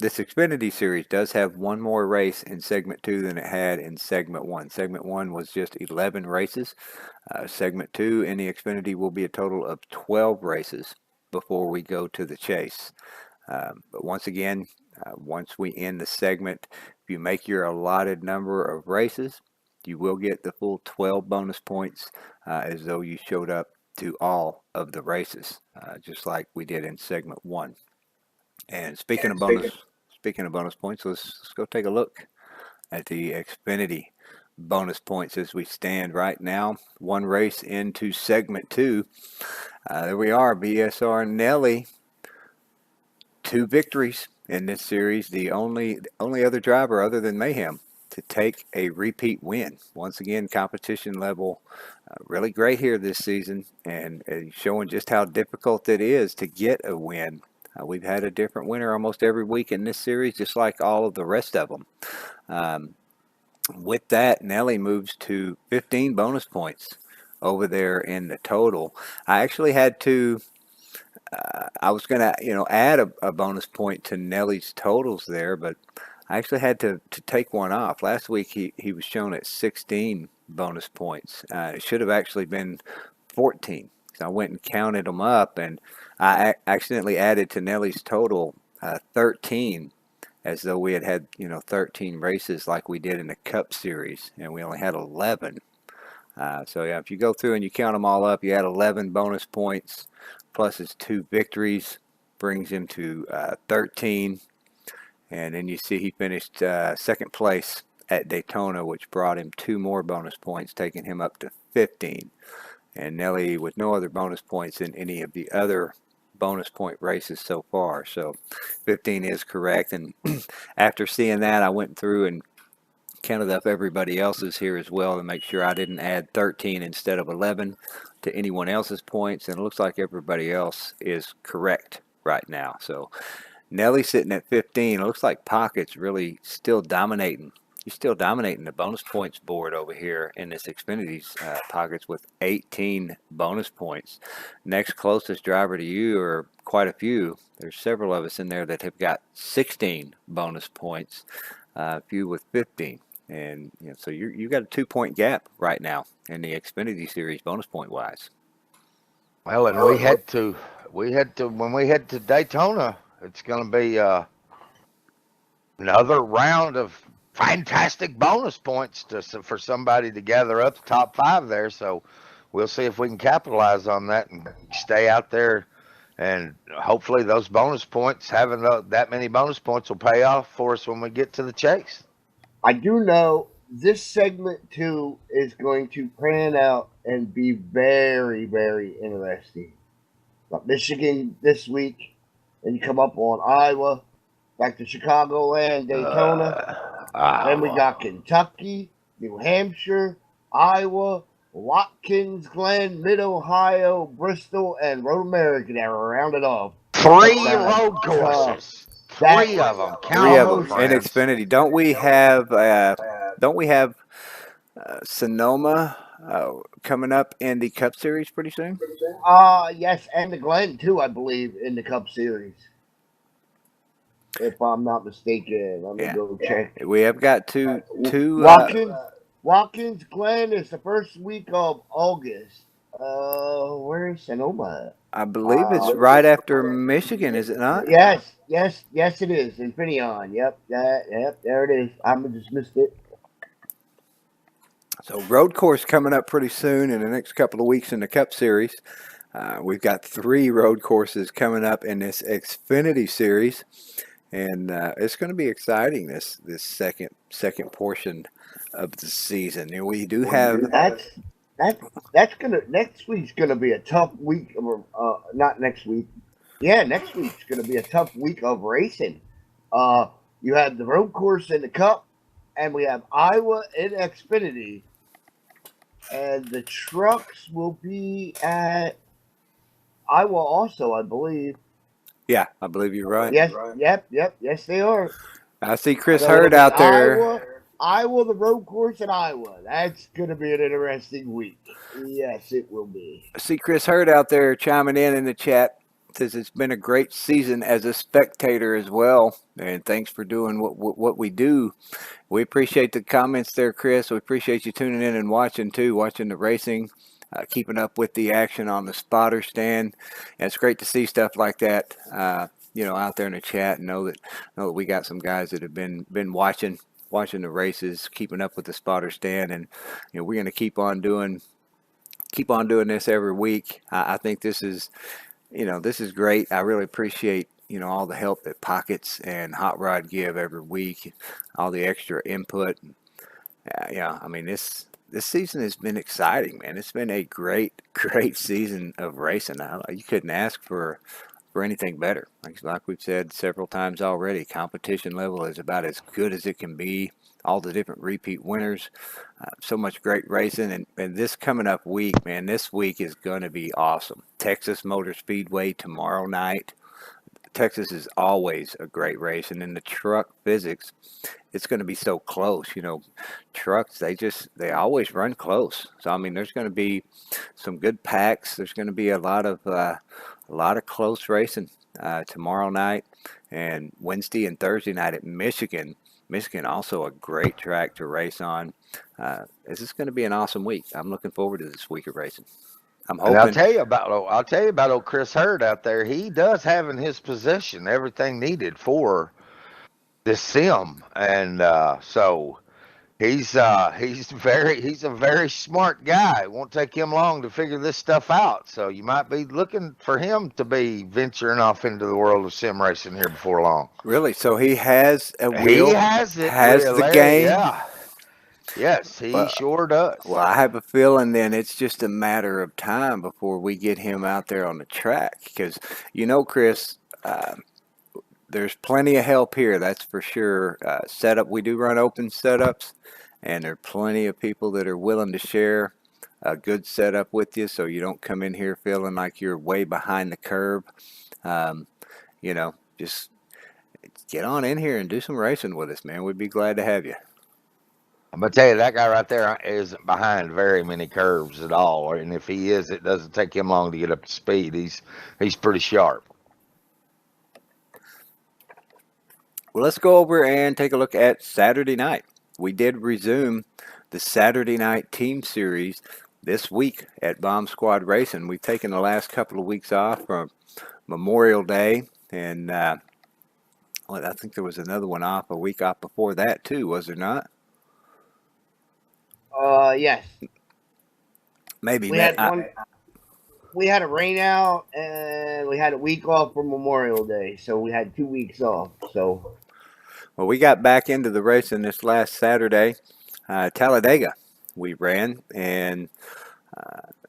Xfinity series does have one more race in segment 2 than it had in segment 1. Segment 1 was just 11 races. Segment 2 in the Xfinity will be a total of 12 races before we go to the chase. But once again, once we end the segment, if you make your allotted number of races, you will get the full 12 bonus points as though you showed up to all of the races, just like we did in segment 1. And speaking of bonus points, let's go take a look at the Xfinity bonus points as we stand right now. One race into segment 2. There we are, BSR Nelly. 2 victories in this series. The only other driver other than Mayhem to take a repeat win. Once again, competition level really great here this season, and showing just how difficult it is to get a win. We've had a different winner almost every week in this series, just like all of the rest of them. With that, Nelly moves to 15 bonus points over there in the total. I actually had to, I was going to, add a bonus point to Nelly's totals there, but I actually had to take one off. Last week he was shown at 16 bonus points. It should have actually been 14. So I went and counted them up, and I accidentally added to Nelly's total 13, as though we had 13 races like we did in the Cup Series, and we only had 11. So yeah, if you go through and you count them all up, you add 11 bonus points plus his 2 victories, brings him to 13. And then you see he finished second place at Daytona, which brought him 2 more bonus points, taking him up to 15. And Nelly with no other bonus points in any of the other bonus point races so far. So 15 is correct. And after seeing that, I went through and counted up everybody else's here as well to make sure I didn't add 13 instead of 11 to anyone else's points. And it looks like everybody else is correct right now. So Nelly sitting at 15. It looks like Pocket's really still dominating. He's still dominating the bonus points board over here in this Xfinity's Pockets with 18 bonus points. Next closest driver to you are quite a few. There's several of us in there that have got 16 bonus points, a few with 15. And so you got a 2-point gap right now in the Xfinity series bonus point wise. Well, and we had to when we head to Daytona, it's going to be another round of fantastic bonus points for somebody to gather up the top 5 there. So we'll see if we can capitalize on that and stay out there. And hopefully those bonus points, having that many bonus points, will pay off for us when we get to the chase. I do know this segment 2 is going to pan out and be very, very interesting. Got Michigan this week, and you come up on Iowa, back to Chicagoland, Daytona. Then we got Kentucky, New Hampshire, Iowa, Watkins Glen, Mid-Ohio, Bristol, and Road America that were rounded off. 3 road courses. 3 of them. Three of them in Xfinity. Don't we have Sonoma coming up in the Cup Series pretty soon? Yes, and the Glen too, I believe, in the Cup Series. If I'm not mistaken, let me go check. We have got two. Watkins Glen is the first week of August. Where's Sonoma? I believe it's right after Michigan, is it not? Yes, it is. Infineon. Yep, there it is. I just missed it. So road course coming up pretty soon in the next couple of weeks in the Cup Series. We've got 3 road courses coming up in this Xfinity Series, and it's going to be exciting this second portion of the season. And we do have that that's gonna next week's gonna be a tough week. Not next week. Yeah, next week's gonna be a tough week of racing. Uh, you have the road course in the Cup, and we have Iowa in Xfinity, and the trucks will be at Iowa also, I believe. Yeah, I believe you're right. Yes, yes, they are. I see Chris So it'll Hurd be out there. Iowa, the road course in Iowa. That's gonna be an interesting week. Yes, it will be. I see Chris Hurd out there chiming in the chat. Says it's been a great season as a spectator as well, and thanks for doing what we do. We appreciate the comments there, Chris. We appreciate you tuning in and watching too, watching the racing, keeping up with the action on the spotter stand. And it's great to see stuff like that, out there in the chat, and know that we got some guys that have been watching the races, keeping up with the spotter stand, and we're going to keep on doing this every week. I think this is great. I really appreciate all the help that Pockets and Hot Rod give every week, all the extra input. I mean this season has been exciting, man. It's been a great season of racing. You couldn't ask for anything better. Like we've said several times already, competition level is about as good as it can be. All the different repeat winners, so much great racing, and this coming up week, man, this week is going to be awesome. Texas Motor Speedway tomorrow night. Texas is always a great race, and in the truck physics, it's going to be so close. Trucks they always run close. So I mean, there's going to be some good packs. There's going to be a lot of close racing tomorrow night, and Wednesday and Thursday night at Michigan. Michigan also a great track to race on. This is going to be an awesome week. I'm looking forward to this week of racing. I'm And I'll hoping. tell you about old Chris Hurd out there. He does have in his possession everything needed for this sim, and so he's he's a very smart guy. It won't take him long to figure this stuff out. So you might be looking for him to be venturing off into the world of sim racing here before long. Really, so he has a He wheel, has it, has the game. yeah. Yes, he sure does. Well, I have a feeling then it's just a matter of time before we get him out there on the track. Because, Chris, there's plenty of help here, that's for sure. Setup, we do run open setups, and there are plenty of people that are willing to share a good setup with you so you don't come in here feeling like you're way behind the curve. Um, just get on in here and do some racing with us, man. We'd be glad to have you. I'm gonna tell you that guy right there isn't behind very many curves at all, and if he is, it doesn't take him long to get up to speed. He's pretty sharp. Well, let's go over and take a look at Saturday night. We did resume the Saturday night team series this week at Bomb Squad Racing. We've taken the last couple of weeks off from Memorial Day, and I think there was another one off, a week off before that too, was there not? Yes. Maybe. We had a rain out, and we had a week off for Memorial Day, so we had 2 weeks off. So, well, we got back into the racing this last Saturday, Talladega. We ran, and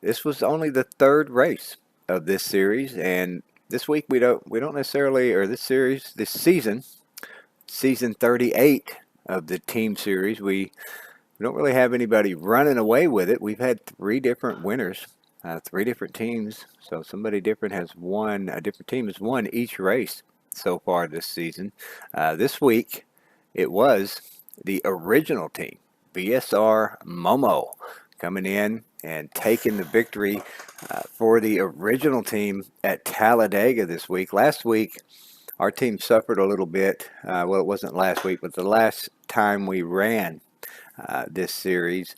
this was only the third race of this series. And this week we don't necessarily, or this season 38 of the team series, we don't really have anybody running away with it. We've had 3 different winners, 3 different teams. So somebody different has won, a different team has won each race so far this season. This week, it was the original team, BSR Momo, coming in and taking the victory for the original team at Talladega this week. Last week, our team suffered a little bit. Well, it wasn't last week, but the last time we ran this series,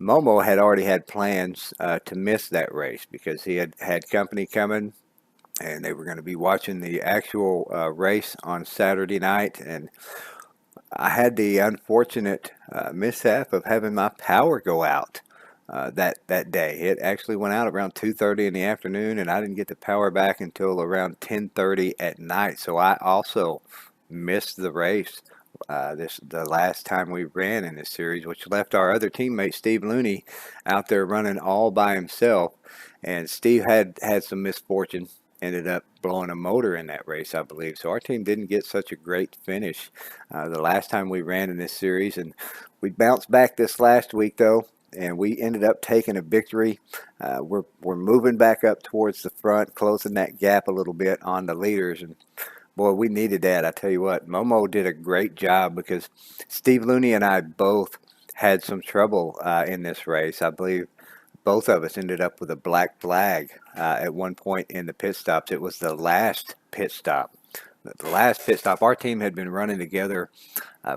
Momo had already had plans to miss that race because he had company coming, and they were going to be watching the actual race on Saturday night. And I had the unfortunate mishap of having my power go out that day. It actually went out around 2:30 in the afternoon, and I didn't get the power back until around 10:30 at night. So I also missed the race the last time we ran in this series, which left our other teammate Steve Looney out there running all by himself. And Steve had some misfortune, ended up blowing a motor in that race, I believe. So our team didn't get such a great finish the last time we ran in this series, and we bounced back this last week though. And we ended up taking a victory. We're moving back up towards the front, closing that gap a little bit on the leaders, and boy, we needed that. I tell you what, Momo did a great job because Steve Looney and I both had some trouble in this race. I believe both of us ended up with a black flag at one point in the pit stops. It was the last pit stop. The last pit stop, our team had been running together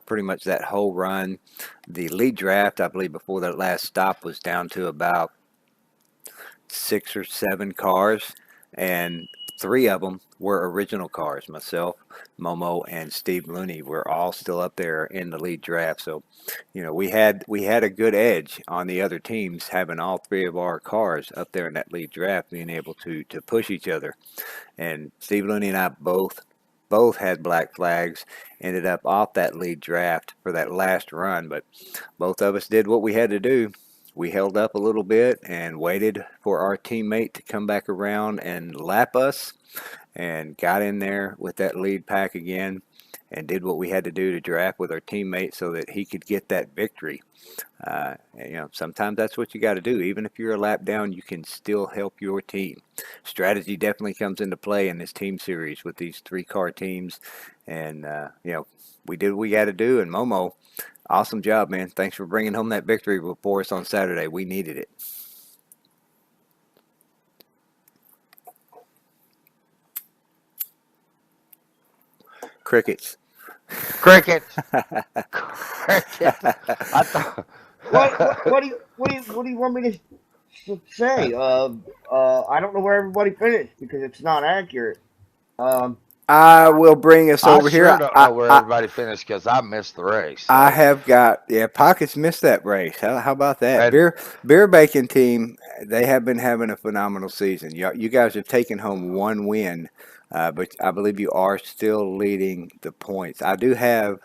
pretty much that whole run. The lead draft, I believe, before that last stop was down to about 6 or 7 cars, and 3 of them were original cars. Myself, Momo, and Steve Looney were all still up there in the lead draft. So, you know, we had a good edge on the other teams having all 3 of our cars up there in that lead draft, being able to push each other. And Steve Looney and I both had black flags, ended up off that lead draft for that last run, but both of us did what we had to do. We held up a little bit and waited for our teammate to come back around and lap us, and got in there with that lead pack again and did what we had to do to draft with our teammate so that he could get that victory. You know, sometimes that's what you got to do. Even if you're a lap down, you can still help your team. Strategy definitely comes into play in this team series with these 3-car teams. And, you know, we did what we got to do. And Momo, awesome job, man. Thanks for bringing home that victory for us on Saturday. We needed it. Crickets. Cricket. Cricket. I thought. What do you want me to say? I don't know where everybody finished because it's not accurate. I will bring us I over sure here. don't know where everybody finished because I missed the race. So. I have got, yeah, Pockets missed that race. How about that? And- Beer Bacon team, they have been having a phenomenal season. You guys have taken home 1 win, but I believe you are still leading the points. I do have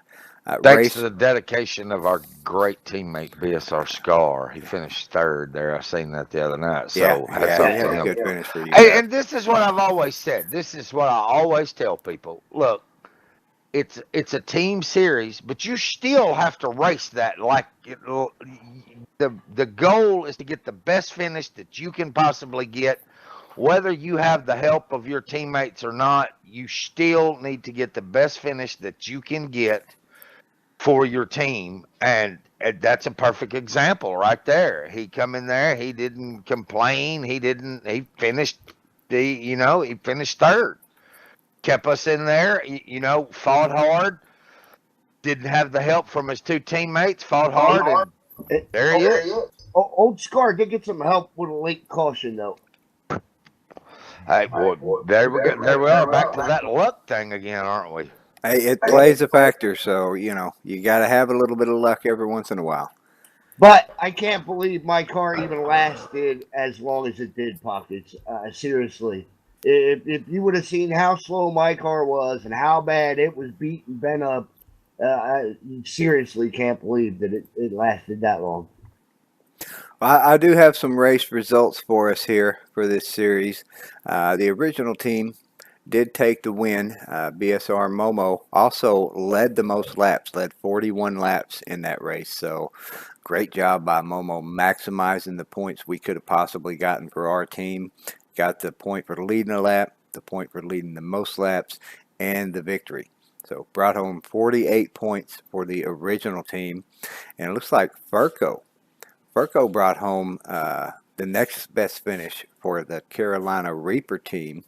Thanks race. to the dedication of our great teammate BSR Scar, he finished 3rd there. I seen that the other night. So Yeah, hats he off had to a him. good finish for you Hey, guys. and this is what I've always said. This is what I always tell people. Look, it's a team series, but you still have to race that like the goal is to get the best finish that you can possibly get. Whether you have the help of your teammates or not, you still need to get the best finish that you can get for your team, and that's a perfect example right there. He come in there, he didn't complain, he finished he finished 3rd, kept us in there, fought hard, didn't have the help from his 2 teammates, fought hard, and there he is. Old Scar did get some help with a late caution though. Hey, boy, there we are, back to that luck thing again, aren't we? Hey, it plays a factor, so, you know, you got to have a little bit of luck every once in a while. But I can't believe my car even lasted as long as it did, Pockets. Seriously. If you would have seen how slow my car was and how bad it was beat and bent up, I seriously can't believe that it lasted that long. I do have some race results for us here for this series. The original team did take the win. BSR Momo also led the most laps, led 41 laps in that race. So great job by Momo maximizing the points we could have possibly gotten for our team. Got the point for leading a lap, the point for leading the most laps, and the victory. So brought home 48 points for the original team. And it looks like Furco brought home the next best finish for the Carolina Reaper team.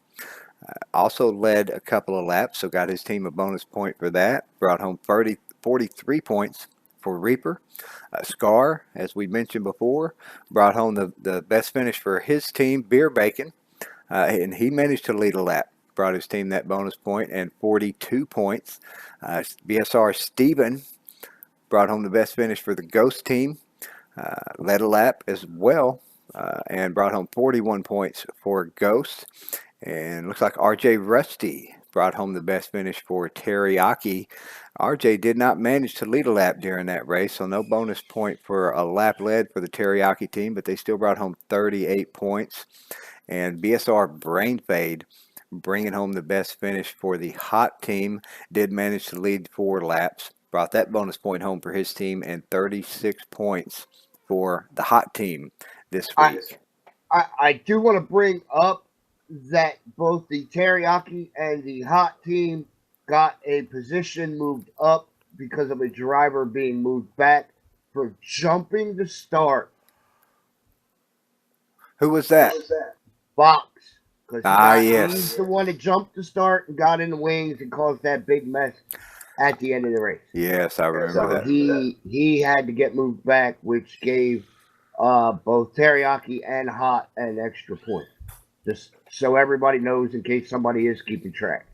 Also led a couple of laps, so got his team a bonus point for that. Brought home 43 points for Reaper. Scar, as we mentioned before, brought home the best finish for his team, Beer Bacon, and he managed to lead a lap. Brought his team that bonus point and 42 points. BSR Steven brought home the best finish for the Ghost team, led a lap as well, and brought home 41 points for Ghost. And looks like RJ Rusty brought home the best finish for Teriyaki. RJ did not manage to lead a lap during that race, so no bonus point for a lap led for the Teriyaki team, but they still brought home 38 points. And BSR Brain Fade bringing home the best finish for the hot team, did manage to lead 4 laps, brought that bonus point home for his team, and 36 points for the hot team this week. I do want to bring up that both the Teriyaki and the hot team got a position moved up because of a driver being moved back for jumping the start. Who was that? Fox. Because yes. he's the one that jumped the start and got in the wings and caused that big mess at the end of the race. Yes, I remember that. He had to get moved back, which gave both Teriyaki and Hot an extra point. Just so everybody knows in case somebody is keeping track.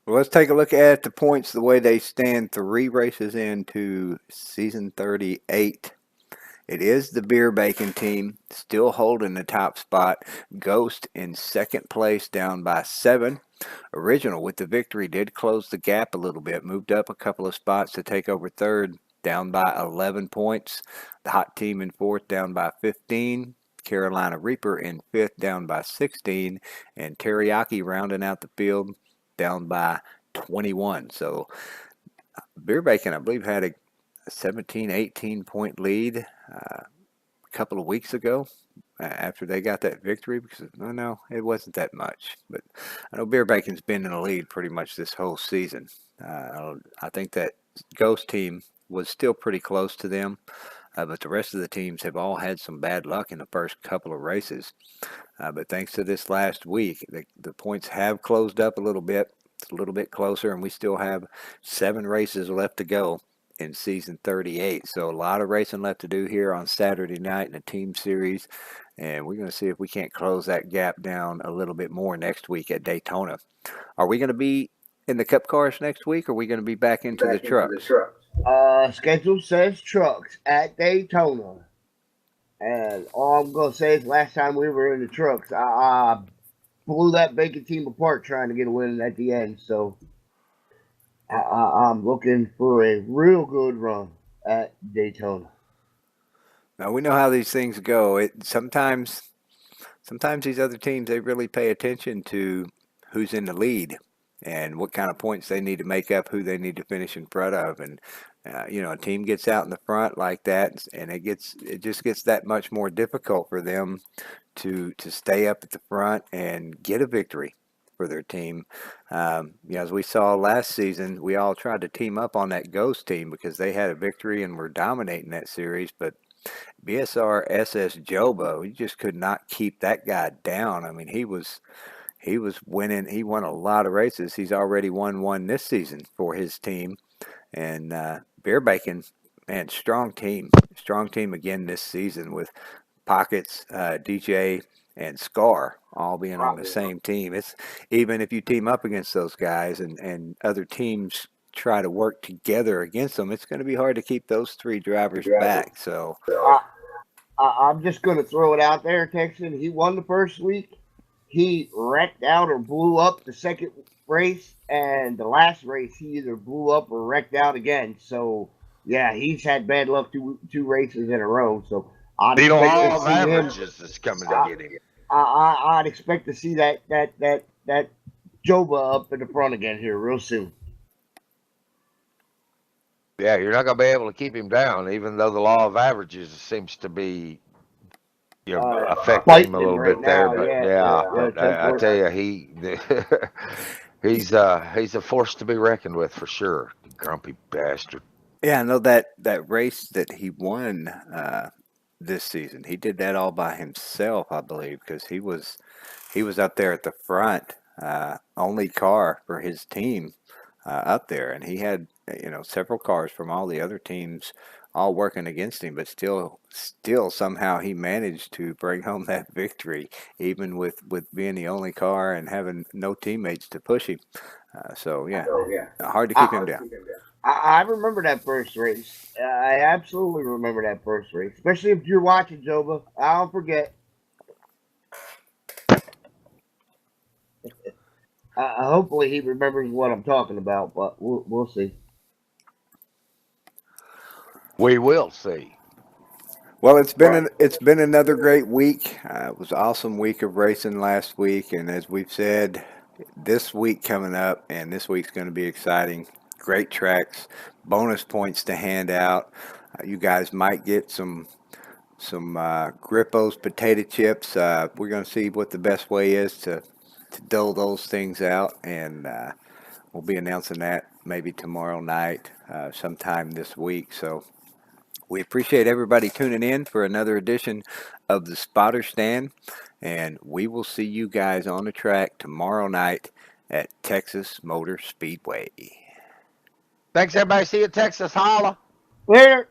Well, let's take a look at the points the way they stand 3 races into season 38. It is the Beer Bacon team still holding the top spot. Ghost in second place, down by 7. Original with the victory did close the gap a little bit, moved up a couple of spots to take over third, down by 11 points. The hot team in fourth, down by 15. Carolina Reaper in fifth, down by 16. And Teriyaki rounding out the field, down by 21. So Beer Bacon, I believe, had a 17, 18 point lead a couple of weeks ago after they got that victory, because no, it wasn't that much. But I know Beer Bacon's been in the lead pretty much this whole season. I think that Ghost team was still pretty close to them, but the rest of the teams have all had some bad luck in the first couple of races. But thanks to this last week, the points have closed up a little bit. It's a little bit closer, and we still have 7 races left to go in season 38. So a lot of racing left to do here on Saturday night in the team series, and we're going to see if we can't close that gap down a little bit more next week at Daytona. Are we going to be in the Cup cars next week, or are we going to be back into the trucks? Schedule says trucks at Daytona, and all I'm going to say is last time we were in the trucks, I blew that Bacon team apart trying to get a win at the end, so I'm looking for a real good run at Daytona. Now, we know how these things go. Sometimes these other teams, they really pay attention to who's in the lead and what kind of points they need to make up, who they need to finish in front of. And, a team gets out in the front like that, and it just gets that much more difficult for them to stay up at the front and get a victory for their team. As we saw last season, we all tried to team up on that Ghost team because they had a victory and were dominating that series. But BSR SS Jobo, he just could not keep that guy down. I mean, he was winning. He won a lot of races. He's already won one this season for his team. And Beer Bacon, man, strong team again this season with Pockets, DJ, and Scar all being on the same team. It's even if you team up against those guys and other teams try to work together against them, it's going to be hard to keep those 3 drivers back. So I'm just going to throw it out there, Texan. He won the first week. He wrecked out or blew up the second race, and the last race he either blew up or wrecked out again. So yeah, he's had bad luck 2 races in a row. So I'd expect to see him. Is coming to get him. I'd expect to see that Joba up in the front again here real soon. Yeah, you're not going to be able to keep him down, even though the law of averages seems to be affecting him a little right bit now, there. But I tell you, he's a force to be reckoned with for sure. Grumpy bastard. yeah, I know that race that he won this season. He did that all by himself, I believe, because he was up there at the front, only car for his team up there, and he had several cars from all the other teams all working against him, but still somehow he managed to bring home that victory, even with being the only car and having no teammates to push him. So hard to keep him down. I remember that first race. I absolutely remember that first race, especially if you're watching, Joba. I don't forget. Hopefully he remembers what I'm talking about, but we'll see. We will see. Well, it's been another great week. It was an awesome week of racing last week, and as we've said, this week coming up, and this week's going to be exciting. Great tracks, bonus points to hand out. You guys might get some Grippo's potato chips. We're going to see what the best way is to dole those things out, and we'll be announcing that maybe tomorrow night, sometime this week. So we appreciate everybody tuning in for another edition of the Spotter Stand, and we will see you guys on the track tomorrow night at Texas Motor Speedway. Thanks, everybody. See you at Texas. Holla. Later.